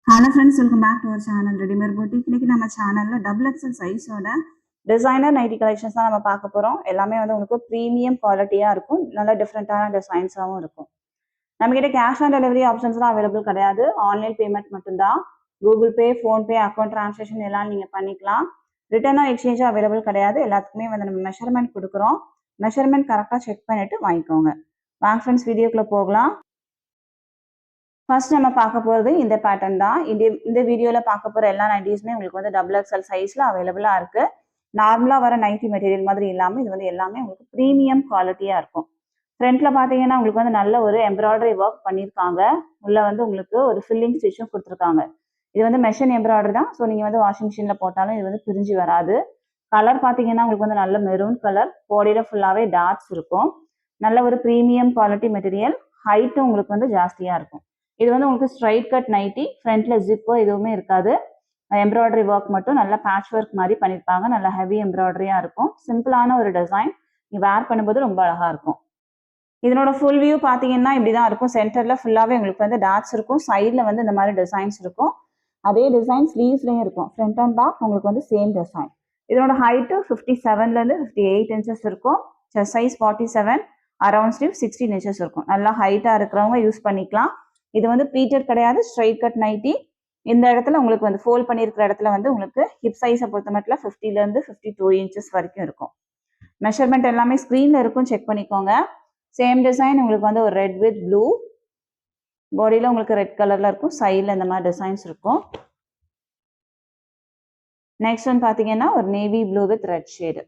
Hello friends, welcome back to our channel readymade boutique. இன்னைக்கு நம்ம சேனலில் டபுள் எக்ஸல் சைஸோட டிசைனர் நைட்டி கலெக்ஷன்ஸ் தான் நம்ம பார்க்க போகிறோம். எல்லாமே வந்து உங்களுக்கு ப்ரீமியம் குவாலிட்டியாக இருக்கும், நல்ல டிஃப்ரெண்ட்டான டிசைன்ஸாகவும் இருக்கும். நம்மக்கிட்ட கேஷ் ஆன் டெலிவரி ஆப்ஷன்ஸ்லாம் அவைலபிள் கிடையாது, ஆன்லைன் பேமெண்ட் மட்டும்தான். Google Pay, PhonePe, account transaction எல்லாம் நீங்கள் பண்ணிக்கலாம். ரிட்டர்னோ எக்ஸ்சேஞ்சும் அவைலபிள் கிடையாது. எல்லாத்துக்குமே வந்து நம்ம மெஷர்மெண்ட் கொடுக்குறோம். மெஷர்மெண்ட் கரெக்டாக செக் பண்ணிவிட்டு வாங்கிக்கோங்க. வாங்க ஃப்ரெண்ட்ஸ், வீடியோக்குள்ளே போகலாம். ஃபர்ஸ்ட் நம்ம பார்க்க போகிறது இந்த பேட்டர்ன் தான். இந்த வீடியோவில் பார்க்க போகிற எல்லா நைட்டிஸுமே உங்களுக்கு வந்து டபுள் எக்ஸ்எல் சைஸில் அவைலபிளாக இருக்குது. நார்மலாக வர நைட்டி மெட்டீரியல் மாதிரி இல்லாமல் இது வந்து எல்லாமே உங்களுக்கு ப்ரீமியம் குவாலிட்டியாக இருக்கும். ஃப்ரண்ட்டில் பார்த்தீங்கன்னா உங்களுக்கு வந்து நல்ல ஒரு எம்ப்ராய்டரி ஒர்க் பண்ணியிருக்காங்க. உள்ளே வந்து உங்களுக்கு ஒரு ஃபில்லிங் ஸ்டிச்சும் கொடுத்துருக்காங்க. இது வந்து மெஷின் எம்ப்ராய்டரி தான். ஸோ நீங்கள் வந்து வாஷிங் மிஷினில் போட்டாலும் இது வந்து பிரிஞ்சு வராது. கலர் பார்த்தீங்கன்னா உங்களுக்கு வந்து நல்ல மெரூன் கலர், பாடியில் ஃபுல்லாகவே டாட்ஸ் இருக்கும். நல்ல ஒரு ப்ரீமியம் குவாலிட்டி மெட்டீரியல், ஹைட்டும் உங்களுக்கு வந்து ஜாஸ்தியாக இருக்கும். இது வந்து உங்களுக்கு ஸ்ட்ரைட் கட் நைட்டி, ஃப்ரண்ட்ல ஜிப்போ எதுவுமே இருக்காது. எம்ப்ராய்டரி ஒர்க் மட்டும் நல்லா பேட்ச் ஒர்க் மாதிரி பண்ணியிருப்பாங்க. நல்லா ஹெவி எம்ப்ராய்டரியா இருக்கும். சிம்பிளான ஒரு டிசைன், நீ வேர் பண்ணும்போது ரொம்ப அழகா இருக்கும். இதனோட ஃபுல் வியூ பார்த்தீங்கன்னா இப்படிதான் இருக்கும். சென்டர்ல ஃபுல்லாவே உங்களுக்கு வந்து டாட்ஸ் இருக்கும். சைட்ல வந்து இந்த மாதிரி டிசைன்ஸ் இருக்கும். அதே டிசைன் ஸ்லீவ்ஸ்லயும் இருக்கும். ஃப்ரண்ட் அண்ட் பேக் உங்களுக்கு வந்து சேம் டிசைன். இதனோட ஹைட்டு 57லேருந்து 58 இன்ச்சஸ் இருக்கும். Chest size 47, around sleeve 16 inches இருக்கும். நல்லா ஹைட்டா இருக்கிறவங்க யூஸ் பண்ணிக்கலாம். இது வந்து ப்ளீட்டட் கிடையாது, ஸ்ட்ரைட் கட் நைட்டி. இந்த இடத்துல உங்களுக்கு வந்து ஃபோல்ட் பண்ணியிருக்கிற இடத்துல வந்து உங்களுக்கு ஹிப் சைஸை பொறுத்த மட்டும் 50லேருந்து 52 இன்ச்சஸ் வரைக்கும் இருக்கும். மெஷர்மெண்ட் எல்லாமே ஸ்க்ரீனில் இருக்கும், செக் பண்ணிக்கோங்க. சேம் டிசைன் உங்களுக்கு வந்து ஒரு ரெட் வித் ப்ளூ, பாடியில் உங்களுக்கு ரெட் கலரில் இருக்கும். சைடில் இந்த மாதிரி டிசைன்ஸ் இருக்கும். நெக்ஸ்ட் ஒன் பார்த்தீங்கன்னா ஒரு navy blue with red shade.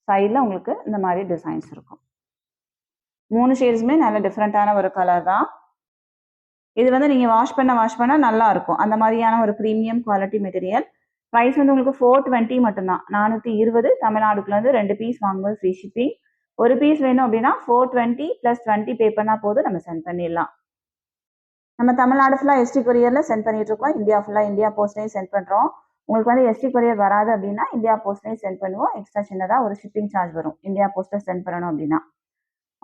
சைடில் உங்களுக்கு இந்த மாதிரி டிசைன்ஸ் இருக்கும். 3 ஷேட்ஸுமே நல்ல டிஃப்ரெண்ட்டான ஒரு கலர் தான். இது வந்து நீங்கள் வாஷ் பண்ண நல்லா இருக்கும். அந்த மாதிரியான ஒரு ப்ரீமியம் குவாலிட்டி மெட்டீரியல். ப்ரைஸ் வந்து உங்களுக்கு 420 மட்டும்தான். 420. தமிழ்நாடுக்குலேருந்து 2 பீஸ் வாங்கும்போது ஃப்ரீ ஷிப்பிங். ஒரு பீஸ் வேணும் அப்படின்னா 420 + 20 பே பண்ணால் போதும், நம்ம சென்ட் பண்ணிடலாம். நம்ம தமிழ்நாடு ஃபுல்லாக எஸ்டி கொரியரில் சென்ட் பண்ணிட்டு இருக்கோம். இந்தியா ஃபுல்லாக இந்தியா போஸ்ட்லேயும் சென்ட் பண்ணுறோம். உங்களுக்கு வந்து எஸ்டி கொரியர் வராது அப்படின்னா இந்தியா போஸ்ட்லேயும் சென்ட் பண்ணுவோம். எக்ஸ்ட்ரா சின்னதாக ஒரு ஷிப்பிங் சார்ஜ் வரும் இந்தியா போஸ்ட்டில் சென்ட் பண்ணணும் அப்படின்னா.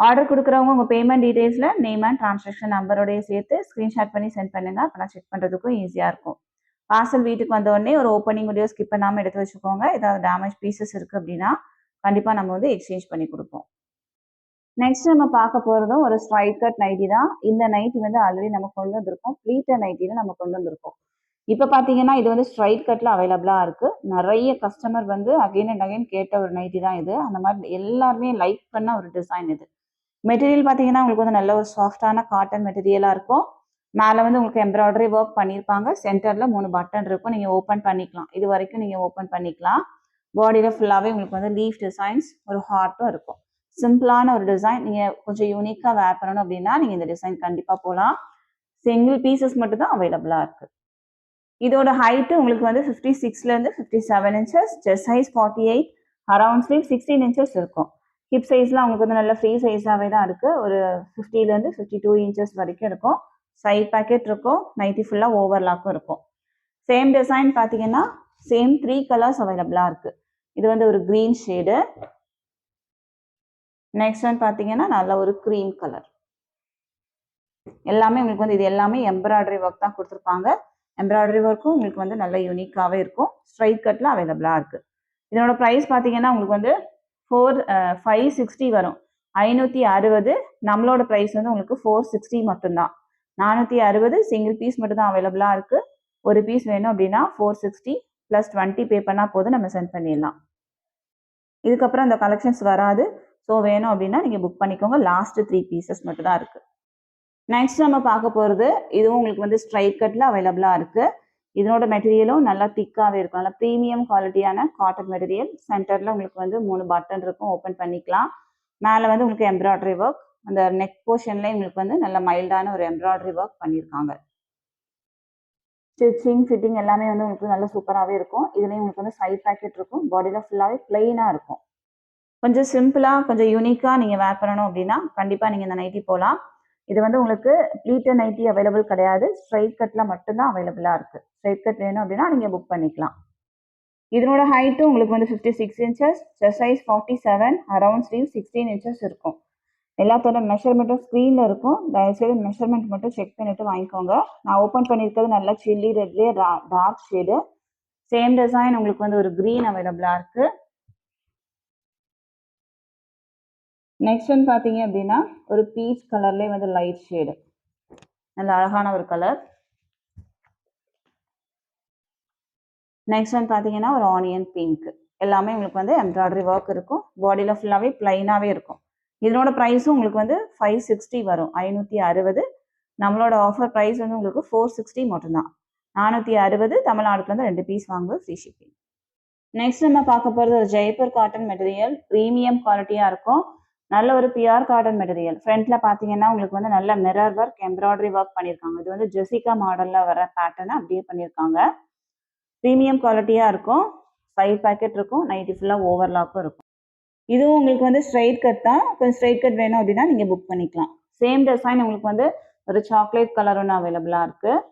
ஆர்டர் கொடுக்குறவங்க உங்கள் பேமெண்ட் டீடைல்ஸில் நேம் அண்ட் டிரான்சாக்ஷன் நம்பரோடய சேர்த்து ஸ்க்ரீன்ஷாட் பண்ணி சென்ட் பண்ணுங்க. அப்போ செக் பண்ணுறதுக்கும் ஈஸியாக இருக்கும். பார்சல் வீட்டுக்கு வந்த உடனே ஒரு ஓப்பனிங் வீடியோ ஸ்கிப் பண்ணாமல் எடுத்து வச்சுக்கோங்க. ஏதாவது டேமேஜ் பீசஸ் இருக்குது அப்படின்னா கண்டிப்பாக நம்ம வந்து எக்ஸ்சேஞ்ச் பண்ணி கொடுப்போம். நெக்ஸ்ட் நம்ம பார்க்க போகிறதும் ஒரு ஸ்ட்ரைட் கட் நைட்டி தான். இந்த நைட்டி வந்து ஆல்ரெடி நம்ம கொண்டு வந்திருக்கோம். ப்ளீட்டட் நைட்டியில் நம்ம கொண்டு வந்திருக்கோம். இப்போ பார்த்தீங்கன்னா இது வந்து ஸ்ட்ரைட் கட்டில் அவைலபிளாக இருக்குது. நிறைய கஸ்டமர் வந்து அகைன் அண்ட் அகைன் கேட்ட ஒரு நைட்டி தான் இது. அந்த மாதிரி எல்லாருமே லைக் பண்ண ஒரு டிசைன் இது. மெட்டீரியல் பார்த்தீங்கன்னா உங்களுக்கு வந்து நல்ல ஒரு சாஃப்டான காட்டன் மெட்டீரியலாக இருக்கும். மேலே வந்து உங்களுக்கு எம்ப்ராய்டரி ஒர்க் பண்ணியிருப்பாங்க. சென்டரில் 3 பட்டன் இருக்கும், நீங்கள் ஓப்பன் பண்ணிக்கலாம். இது வரைக்கும் நீங்கள் ஓப்பன் பண்ணிக்கலாம். பாடியில் ஃபுல்லாகவே உங்களுக்கு வந்து லீஃப் டிசைன்ஸ், ஒரு ஹார்ட்டும் இருக்கும். சிம்பிளான ஒரு டிசைன். நீங்கள் கொஞ்சம் யூனிக்காக வேர் பண்ணணும் அப்படின்னா நீங்கள் இந்த டிசைன் கண்டிப்பாக போகலாம். சிங்கிள் பீசஸ் மட்டும் தான் அவைலபிளாக இருக்குது. இதோட ஹைட்டு உங்களுக்கு வந்து 56லேருந்து 57 inches, chest size 48, around sleeve 16 inches இருக்கும். ஹிப் சைஸ்லாம் உங்களுக்கு வந்து நல்ல ஃப்ரீ சைஸாகவே தான் இருக்குது. ஒரு 50லேருந்து 52 இன்ச்சஸ் வரைக்கும் இருக்கும். சைட் பேக்கெட் இருக்கும். நைட்டி ஃபுல்லாக ஓவர்லாக்கும் இருக்கும். சேம் டிசைன் பார்த்தீங்கன்னா சேம் 3 கலர்ஸ் அவைலபிளாக இருக்குது. இது வந்து ஒரு க்ரீன் ஷேடு. நெக்ஸ்ட் ஒன் பார்த்தீங்கன்னா நல்ல ஒரு க்ரீம் கலர். எல்லாமே உங்களுக்கு வந்து இது எல்லாமே எம்ப்ராய்டரி ஒர்க் தான் கொடுத்துருப்பாங்க. எம்ப்ராய்டரி ஒர்க்கும் உங்களுக்கு வந்து நல்ல யூனிக்காகவே இருக்கும். ஸ்ட்ரைட் கட்டில் அவைலபிளாக இருக்குது. இதனோட ப்ரைஸ் பார்த்தீங்கன்னா உங்களுக்கு வந்து 560 வரும். 560. நம்மளோட ப்ரைஸ் வந்து உங்களுக்கு 460 மட்டும்தான். 460 சிங்கிள் பீஸ் மட்டும்தான் அவைலபிளாக இருக்குது. ஒரு பீஸ் வேணும் அப்படின்னா 460 + 20 பே பண்ணால் போதும், நம்ம சென்ட் பண்ணிடலாம். இதுக்கப்புறம் இந்த கலெக்ஷன்ஸ் வராது. ஸோ வேணும் அப்படின்னா நீங்கள் புக் பண்ணிக்கோங்க. லாஸ்ட் 3 பீசஸ் மட்டும் தான் இருக்குது. நெக்ஸ்ட் நம்ம பார்க்க போகிறது இதுவும் உங்களுக்கு வந்து ஸ்ட்ரைட் கட்டில் அவைலபிளாக இருக்குது. இதனோட மெட்டீரியலும் நல்லா திக்காகவே இருக்கும். நல்லா ப்ரீமியம் குவாலிட்டியான காட்டன் மெட்டீரியல். சென்டரில் உங்களுக்கு வந்து 3 பட்டன் இருக்கும், ஓப்பன் பண்ணிக்கலாம். மேலே வந்து உங்களுக்கு எம்ப்ராய்டரி ஒர்க், அந்த நெக் போர்ஷன்லேயே உங்களுக்கு வந்து நல்ல மைல்டான ஒரு எம்ப்ராய்டரி ஒர்க் பண்ணியிருக்காங்க. ஸ்டிச்சிங் ஃபிட்டிங் எல்லாமே வந்து உங்களுக்கு நல்ல சூப்பராகவே இருக்கும். இதுலேயும் உங்களுக்கு வந்து சைட் பேக்கெட் இருக்கும். பாடியில் ஃபுல்லாகவே பிளெயினாக இருக்கும். கொஞ்சம் சிம்பிளாக கொஞ்சம் யூனிக்காக நீங்கள் வேர் பண்ணணும் அப்படின்னா கண்டிப்பாக நீங்கள் இந்த நைட்டி போகலாம். இது வந்து உங்களுக்கு ப்ளீட்டட் நைட்டி அவைலபிள் கிடையாது. ஸ்ட்ரைட் கட்டில் மட்டும்தான் அவைலபிளாக இருக்குது. ஸ்ட்ரைட் கட் வேணும் அப்படின்னா நீங்கள் புக் பண்ணிக்கலாம். இதனோட ஹைட்டும் உங்களுக்கு வந்து 56 inches, chest size 47, around sleeve 16 inches இருக்கும். எல்லாத்தோட மெஷர்மெண்ட்டும் ஸ்க்ரீனில் இருக்கும். தயவுசெய்து மெஷர்மெண்ட் மட்டும் செக் பண்ணிவிட்டு வாங்கிக்கோங்க. நான் ஓப்பன் பண்ணியிருக்கிறது நல்லா சில்லி ரெட்லேயே டார்க் ஷேடு. சேம் டிசைன் உங்களுக்கு வந்து ஒரு க்ரீன் அவைலபிளாக இருக்குது. நெக்ஸ்ட் வந்து பார்த்தீங்க அப்படின்னா ஒரு பீச் கலர்லேயே வந்து லைட் ஷேடு, நல்ல அழகான ஒரு கலர். நெக்ஸ்ட் வந்து பார்த்தீங்கன்னா ஒரு ஆனியன் பிங்க். எல்லாமே உங்களுக்கு வந்து எம்ப்ராய்டரி ஒர்க் இருக்கும். பாடியில் ஃபுல்லாகவே பிளைனாகவே இருக்கும். இதனோட ப்ரைஸும் உங்களுக்கு வந்து 560 வரும், 560. நம்மளோட ஆஃபர் ப்ரைஸ் வந்து உங்களுக்கு 460 மட்டும்தான். 460 தமிழ்நாடுலேருந்து 2 பீஸ் வாங்குவது ஃப்ரீ ஷிப்பிங். நெக்ஸ்ட் நம்ம பார்க்க போகிறது ஒரு ஜெய்ப்பூர் காட்டன் மெட்டீரியல். ப்ரீமியம் குவாலிட்டியாக இருக்கும். நல்ல ஒரு பியூர் காட்டன் மெட்டீரியல். ஃப்ரண்ட்ல பார்த்தீங்கன்னா உங்களுக்கு வந்து நல்ல மிரர் ஒர்க், எம்ப்ராய்டரி ஒர்க் பண்ணியிருக்காங்க. இது வந்து ஜெசிகா மாடலில் வர பேட்டர்னை அப்படியே பண்ணியிருக்காங்க. ப்ரீமியம் குவாலிட்டியாக இருக்கும். சைட் பாக்கெட் இருக்கும். நைட்டி ஃபுல்லாக ஓவர்லாக்கும் இருக்கும். இதுவும் உங்களுக்கு வந்து ஸ்ட்ரைட் கட் தான். கொஞ்சம் ஸ்ட்ரைட் கட் வேணும் அப்படின்னா நீங்கள் புக் பண்ணிக்கலாம். சேம் டிசைன் உங்களுக்கு வந்து ஒரு சாக்லேட் கலர் ஒன்று அவைலபிளாக இருக்குது.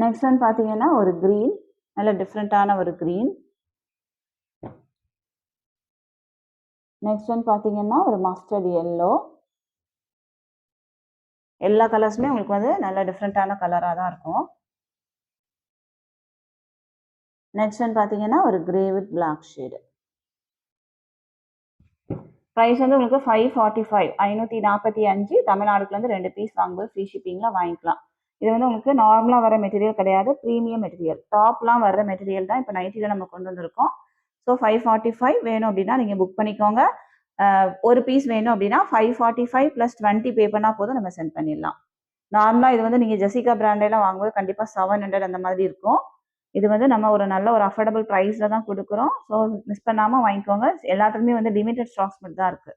நெக்ஸ்ட் வந்து பார்த்தீங்கன்னா ஒரு க்ரீன், நல்ல டிஃப்ரெண்ட்டான ஒரு க்ரீன். நெக்ஸ்ட் வந்து பார்த்தீங்கன்னா ஒரு மஸ்டர்ட் எல்லோ. எல்லா கலர்ஸுமே உங்களுக்கு வந்து நல்ல டிஃப்ரெண்ட்டான கலராக தான் இருக்கும். நெக்ஸ்ட் வந்து பார்த்தீங்கன்னா ஒரு grey with black shade. Price வந்து உங்களுக்கு 545, 545. தமிழ்நாடுக்குலேருந்து 2 பீஸ் வாங்கும்போது ஃப்ரீ ஷிப்பிங்கில் வாங்கிக்கலாம். இது வந்து உங்களுக்கு நார்மலாக வர மெட்டீரியல் கிடையாது, ப்ரீமியம் மெட்டீரியல். டாப்லாம் வர்ற மெட்டீரியல் தான் இப்போ நைட்டியில் நம்ம கொண்டு வந்திருக்கோம். ஸோ 545 வேணும் அப்படின்னா நீங்கள் புக் பண்ணிக்கோங்க. ஒரு பீஸ் வேணும் அப்படின்னா 545 + 20 பே பண்ணால் போதும், நம்ம சென்ட் பண்ணிடலாம். நார்மலாக இது வந்து நீங்கள் ஜெசிகா பிராண்டெல்லாம் வாங்கும்போது கண்டிப்பாக 700 அந்த மாதிரி இருக்கும். இது வந்து நம்ம ஒரு நல்ல ஒரு அஃபோர்டபுள் ப்ரைஸில் தான் கொடுக்குறோம். ஸோ மிஸ் பண்ணாமல் வாங்கிக்கோங்க. எல்லாத்துக்குமே வந்து லிமிடெட் ஸ்டாக்ஸ் மட்டும் தான் இருக்குது.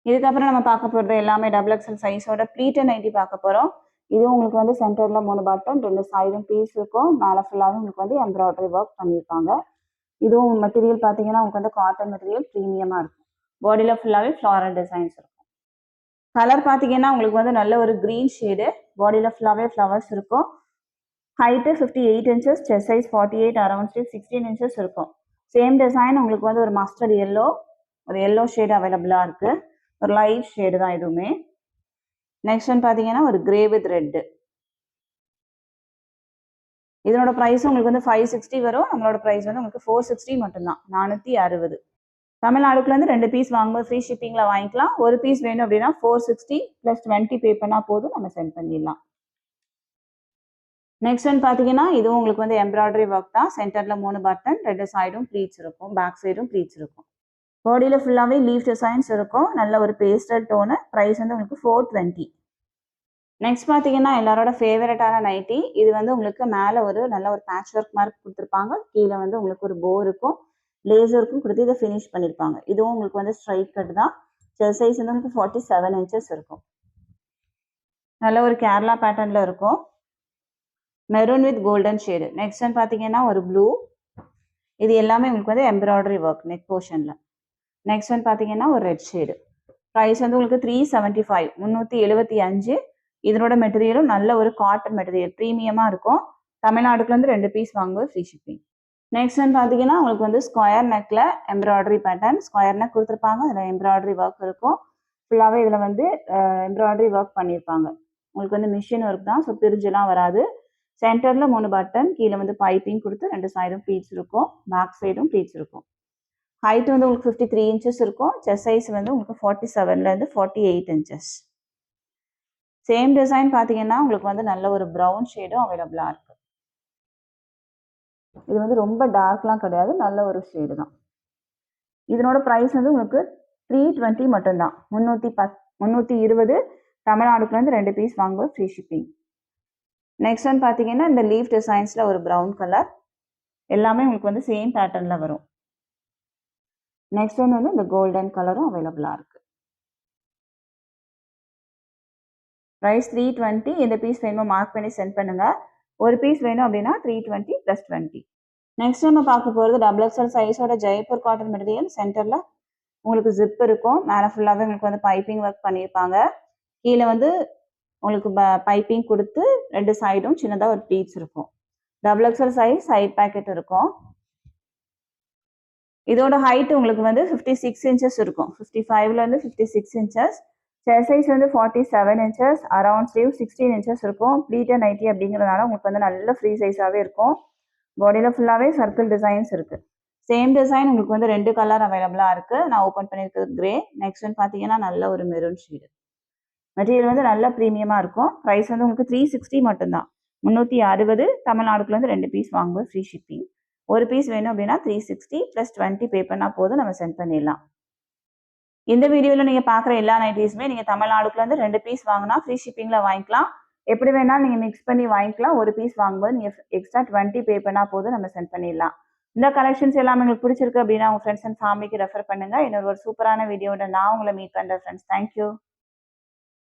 இதுக்கப்புறம் நம்ம பார்க்க போகிறது எல்லாமே XXL சைஸோட ப்ளீட்டட் நைட்டி பார்க்க போகிறோம். இதுவும் உங்களுக்கு வந்து சென்டரில் 3 பட்டன், 2 சைடும் பீஸ் இருக்கும். மேலே ஃபுல்லாகவும் உங்களுக்கு வந்து எம்ப்ராய்டரி ஒர்க் பண்ணியிருக்காங்க. இதுவும் மெட்டீரியல் பார்த்தீங்கன்னா உங்களுக்கு வந்து காட்டன் மெட்டீரியல், ப்ரீமியமாக இருக்கும். பாடியில் ஃபுல்லாகவே ஃப்ளாரல் டிசைன்ஸ் இருக்கும். கலர் பார்த்தீங்கன்னா உங்களுக்கு வந்து நல்ல ஒரு க்ரீன் ஷேடு. பாடியில் ஃபுல்லாகவே ஃப்ளவர்ஸ் இருக்கும். Height 58 inches, chest size 48, around 16 inches இருக்கும். சேம் டிசைன் உங்களுக்கு வந்து ஒரு மஸ்டர்ட் எல்லோ, ஒரு எல்லோ ஷேடு அவைலபிளாக இருக்குது. ஒரு லைட் ஷேடு தான் இதுவுமே. நெக்ஸ்ட் வந்து பார்த்தீங்கன்னா ஒரு கிரே வித் ரெட்டு. இதனோட ப்ரைஸ் உங்களுக்கு வந்து 560 வரும். நம்மளோட ப்ரைஸ் வந்து உங்களுக்கு 460 மட்டும்தான், 460. தமிழ்நாடுக்குலேருந்து 2 பீஸ் வாங்கும்போது ஃப்ரீ ஷிப்பிங்கில் வாங்கிக்கலாம். ஒரு பீஸ் வேணும் அப்படின்னா 460 + 20 பே பண்ணால் போதும், நம்ம சென்ட் பண்ணிடலாம். நெக்ஸ்ட் வந்து பார்த்தீங்கன்னா இதுவும் உங்களுக்கு வந்து எம்ப்ராய்டரி ஒர்க் தான். சென்டரில் 3 பட்டன், 2 சைடும் ப்ளீட்ஸ் இருக்கும், பேக் சைடும் ப்ளீட்ஸ் இருக்கும். பாடியில் ஃபுல்லாகவே லீஃப் டிசைன்ஸ் இருக்கும். நல்ல ஒரு பேஸ்டல் டோனு. ப்ரைஸ் வந்து உங்களுக்கு 420. நெக்ஸ்ட் பார்த்தீங்கன்னா எல்லாரோட ஃபேவரட்டான நைட்டி. இது வந்து உங்களுக்கு மேலே ஒரு நல்ல ஒரு பேட்ச் ஒர்க் மார்க் கொடுத்துருப்பாங்க. கீழே வந்து உங்களுக்கு ஒரு போ இருக்கும், லேசருக்கும் கொடுத்து இதை ஃபினிஷ் பண்ணியிருப்பாங்க. இதுவும் உங்களுக்கு வந்து ஸ்ட்ரைட் கட் தான். செஸ்ட் சைஸ் வந்து உங்களுக்கு 47 இன்ச்சஸ் இருக்கும். நல்ல ஒரு கேரளா பேட்டர்னில் இருக்கும். Maroon with golden shade. Next வந்து பார்த்தீங்கன்னா ஒரு ப்ளூ. இது எல்லாமே உங்களுக்கு வந்து எம்ப்ராய்டரி ஒர்க் நெக் போர்ஷனில். நெக்ஸ்ட் வந்து பார்த்தீங்கன்னா ஒரு ரெட் ஷேடு. ப்ரைஸ் வந்து உங்களுக்கு 375, 375. இதனோட மெட்டீரியலும் நல்ல ஒரு காட்டன் மெட்டீரியல், ப்ரீமியமாக இருக்கும். தமிழ்நாடுக்குலேருந்து 2 பீஸ் வாங்கும்போது ஃப்ரீ ஷிப்பிங். நெக்ஸ்ட் வந்து பார்த்தீங்கன்னா உங்களுக்கு வந்து ஸ்கொயர் நெக்கில் எம்ப்ராய்டரி பேட்டர்ன், ஸ்கொயர் நெக் கொடுத்துருப்பாங்க. அதில் எம்ப்ராய்டரி ஒர்க் இருக்கும். ஃபுல்லாகவே இதில் வந்து எம்ப்ராய்டரி ஒர்க் பண்ணியிருப்பாங்க. உங்களுக்கு வந்து மிஷின் ஒர்க் தான், ஸோ பிரிஞ்செலாம் வராது. சென்டரில் 3 பட்டன், கீழே வந்து பைப்பிங் கொடுத்து 2 சைடும் ப்ளீட்ஸ் இருக்கும், பேக் சைடும் ப்ளீட்ஸ் இருக்கும். ஹைட் வந்து உங்களுக்கு 53 இன்ச்சஸ் இருக்கும். செஸ்ட் சைஸ் வந்து உங்களுக்கு 47லேருந்து 48 இன்ச்சஸ். சேம் டிசைன் பார்த்தீங்கன்னா உங்களுக்கு வந்து நல்ல ஒரு ப்ரௌன் ஷேடும் அவைலபிளாக இருக்குது. இது வந்து ரொம்ப டார்க்லாம் கிடையாது, நல்ல ஒரு ஷேடு தான். இதனோட ப்ரைஸ் வந்து உங்களுக்கு 320 மட்டும்தான், 320. தமிழ்நாடுக்குலேருந்து 2 பீஸ் வாங்கும்போது ஃப்ரீ ஷிப்பிங். நெக்ஸ்ட் வந்து பார்த்தீங்கன்னா இந்த லீஃப் டிசைன்ஸில் ஒரு ப்ரௌன் கலர். எல்லாமே உங்களுக்கு வந்து சேம் பேட்டர்னில் வரும். நெக்ஸ்ட் ஒன்று வந்து இந்த கோல்டன் கலரும் அவைலபிளாக இருக்குது. ப்ரைஸ் 320. இந்த பீஸ் வேணுமோ மார்க் பண்ணி சென்ட் பண்ணுங்கள். ஒரு பீஸ் வேணும் அப்படின்னா 320 + 20. நெக்ஸ்ட் நம்ம பார்க்க போகிறது XXL சைஸோட ஜெய்ப்பூர் காட்டன் மெட்டீரியல். சென்டரில் உங்களுக்கு ஜிப் இருக்கும். மேலே ஃபுல்லாகவே உங்களுக்கு வந்து பைப்பிங் ஒர்க் பண்ணியிருப்பாங்க. கீழே வந்து உங்களுக்கு பைப்பிங் கொடுத்து 2 சைடும் சின்னதாக ஒரு ப்ளீட்ஸ் இருக்கும். XXL சைஸ், சைட் பேக்கெட் இருக்கும். இதோட ஹைட் உங்களுக்கு வந்து 56 இன்ச்சஸ் இருக்கும். 55ல இருந்து 56 இன்ச்சஸ். செஸ்ட் சைஸ் வந்து 47 இன்ச்சஸ். அரவுண்ட் ஸ்லீவ் 16 இன்ச்சஸ் இருக்கும். ப்ளீட்டட் நைட்டி அப்படிங்கிறதுனால உங்களுக்கு வந்து நல்ல ஃப்ரீ சைஸாகவே இருக்கும். பாடியில் ஃபுல்லாகவே சர்க்கிள் டிசைன்ஸ் இருக்குது. சேம் டிசைன் உங்களுக்கு வந்து 2 கலர் அவைலபிளாக இருக்குது. நான் ஓப்பன் பண்ணியிருக்கிறது கிரே. நெக்ஸ்ட் வந்து பார்த்தீங்கன்னா நல்ல ஒரு மெரூன் ஷேடு. மெட்டீரியல் வந்து நல்ல ப்ரீமியமாக இருக்கும். ப்ரைஸ் வந்து உங்களுக்கு 360 மட்டும்தான். 360 தமிழ்நாடுக்குலேருந்து 2 பீஸ் வாங்கும்போது ஃப்ரீ ஷிப்பிங். ஒரு பீஸ் வேணும் அப்படின்னா 360 + 20 பே பண்ணால் போதும், நம்ம சென்ட் பண்ணிடலாம். இந்த வீடியோவில் நீங்கள் பார்க்குற எல்லா நைட்டிஸுமே நீங்கள் தமிழ்நாடுக்குலேருந்து 2 பீஸ் வாங்கினா ஃப்ரீ ஷிப்பிங்கில் வாங்கிக்கலாம். எப்படி வேணாலும் நீங்கள் மிக்ஸ் பண்ணி வாங்கிக்கலாம். ஒரு பீஸ் வாங்கும்போது நீங்கள் எக்ஸ்ட்ரா 20 பே பண்ணால் போதும், நம்ம சென்ட் பண்ணிடலாம். இந்த கலெக்ஷன்ஸ் எல்லாமே உங்களுக்கு பிடிச்சிருக்கு அப்படின்னா உங்கள் ஃப்ரெண்ட்ஸ் அண்ட் ஃபேமிலிக்கு ரெஃபர் பண்ணுங்கள். இன்னொரு சூப்பரான வீடியோட நான் உங்களை மீட் பண்ணுறேன் ஃப்ரெண்ட்ஸ். தேங்க்யூ.